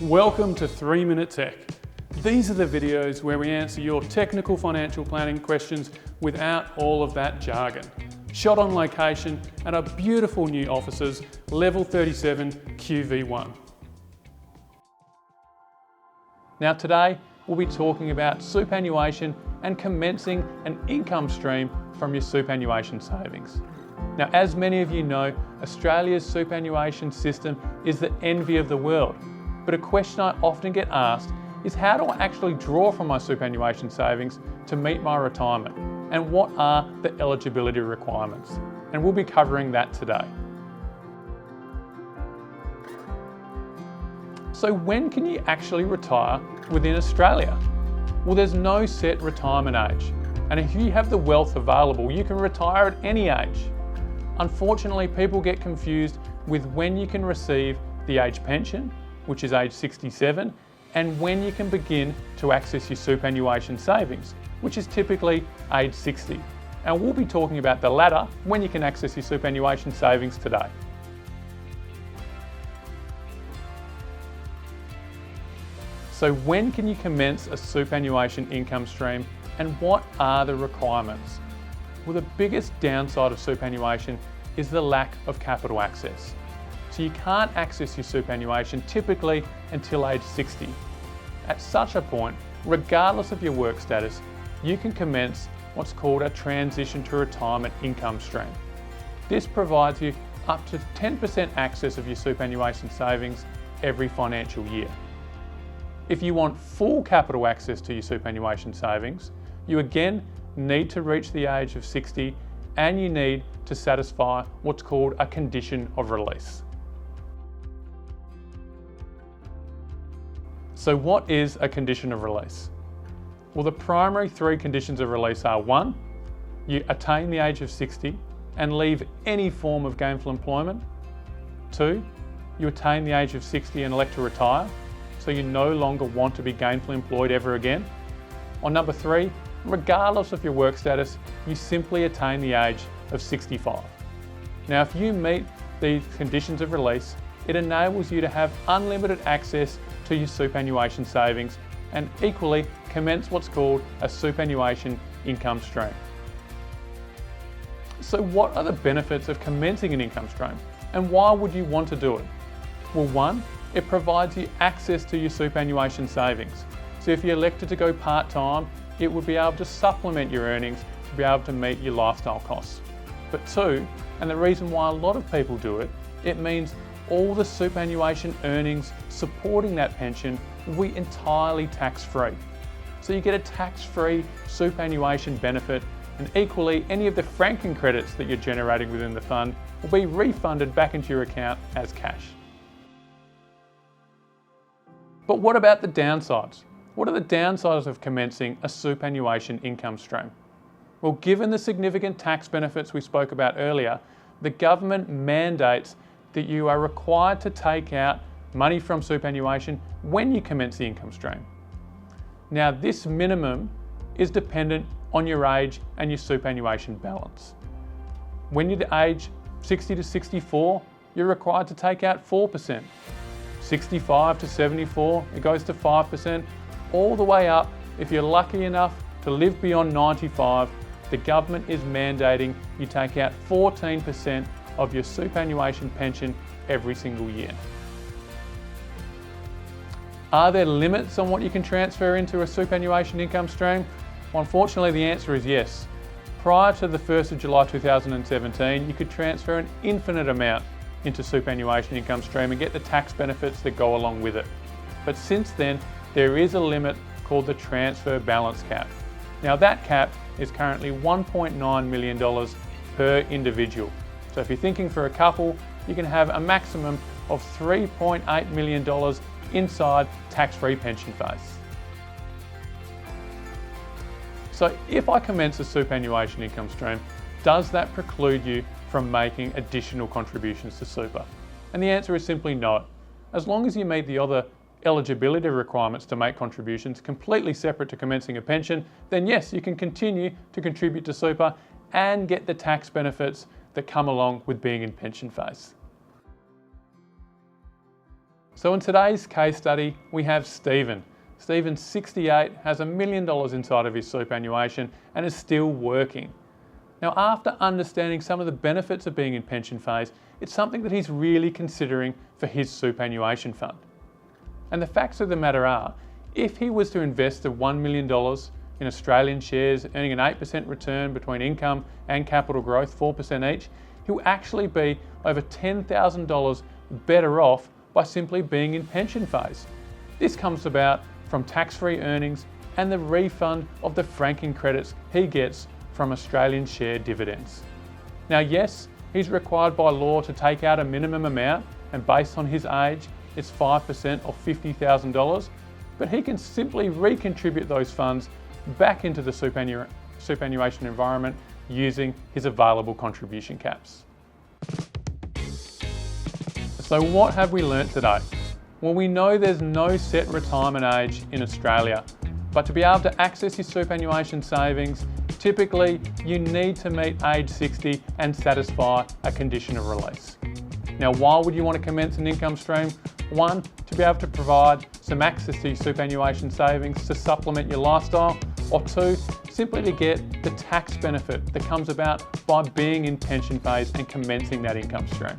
Welcome to 3 Minute Tech. These are the videos where we answer your technical financial planning questions without all of that jargon. Shot on location at our beautiful new offices, Level 37 QV1. Now today, we'll be talking about superannuation and commencing an income stream from your superannuation savings. Now, as many of you know, Australia's superannuation system is the envy of the world. But a question I often get asked is, how do I actually draw from my superannuation savings to meet my retirement? And what are the eligibility requirements? And we'll be covering that today. So when can you actually retire within Australia? Well, there's no set retirement age. And if you have the wealth available, you can retire at any age. Unfortunately, people get confused with when you can receive the age pension, which is age 67, and when you can begin to access your superannuation savings, which is typically age 60. And we'll be talking about the latter, when you can access your superannuation savings today. So when can you commence a superannuation income stream, and what are the requirements? Well, the biggest downside of superannuation is the lack of capital access. So you can't access your superannuation typically until age 60. At such a point, regardless of your work status, you can commence what's called a transition to retirement income stream. This provides you up to 10% access of your superannuation savings every financial year. If you want full capital access to your superannuation savings, you again need to reach the age of 60, and you need to satisfy what's called a condition of release. So what is a condition of release? Well, the primary three conditions of release are: 1, you attain the age of 60 and leave any form of gainful employment. 2, you attain the age of 60 and elect to retire, so you no longer want to be gainfully employed ever again. Or number 3, regardless of your work status, you simply attain the age of 65. Now, if you meet these conditions of release, it enables you to have unlimited access to your superannuation savings and equally commence what's called a superannuation income stream. So what are the benefits of commencing an income stream, and why would you want to do it? Well, 1, it provides you access to your superannuation savings. So if you elected to go part-time, it would be able to supplement your earnings to be able to meet your lifestyle costs. But 2, and the reason why a lot of people do it, it means all the superannuation earnings supporting that pension will be entirely tax-free. So you get a tax-free superannuation benefit, and equally any of the franking credits that you're generating within the fund will be refunded back into your account as cash. But what about the downsides? What are the downsides of commencing a superannuation income stream? Well, given the significant tax benefits we spoke about earlier, the government mandates that you are required to take out money from superannuation when you commence the income stream. Now, this minimum is dependent on your age and your superannuation balance. When you're the age 60 to 64, you're required to take out 4%. 65 to 74, it goes to 5%, all the way up. If you're lucky enough to live beyond 95, the government is mandating you take out 14% of your superannuation pension every single year. Are there limits on what you can transfer into a superannuation income stream? Well, unfortunately, the answer is yes. Prior to the 1st of July 2017, you could transfer an infinite amount into superannuation income stream and get the tax benefits that go along with it. But since then, there is a limit called the transfer balance cap. Now, that cap is currently $1.9 million per individual. So if you're thinking for a couple, you can have a maximum of $3.8 million inside tax-free pension phase. So if I commence a superannuation income stream, does that preclude you from making additional contributions to super? And the answer is simply no. As long as you meet the other eligibility requirements to make contributions completely separate to commencing a pension, then yes, you can continue to contribute to super and get the tax benefits that come along with being in pension phase. So in today's case study, we have Stephen. Stephen's 68, has $1 million inside of his superannuation and is still working. Now, after understanding some of the benefits of being in pension phase, it's something that he's really considering for his superannuation fund. And the facts of the matter are, if he was to invest the $1 million in Australian shares, earning an 8% return between income and capital growth, 4% each, he'll actually be over $10,000 better off by simply being in pension phase. This comes about from tax-free earnings and the refund of the franking credits he gets from Australian share dividends. Now, yes, he's required by law to take out a minimum amount, and based on his age, it's 5% of $50,000, but he can simply recontribute those funds back into the superannuation environment using his available contribution caps. So what have we learnt today? Well, we know there's no set retirement age in Australia, but to be able to access your superannuation savings, typically you need to meet age 60 and satisfy a condition of release. Now, why would you want to commence an income stream? One, to be able to provide some access to your superannuation savings to supplement your lifestyle, or two, simply to get the tax benefit that comes about by being in pension phase and commencing that income stream.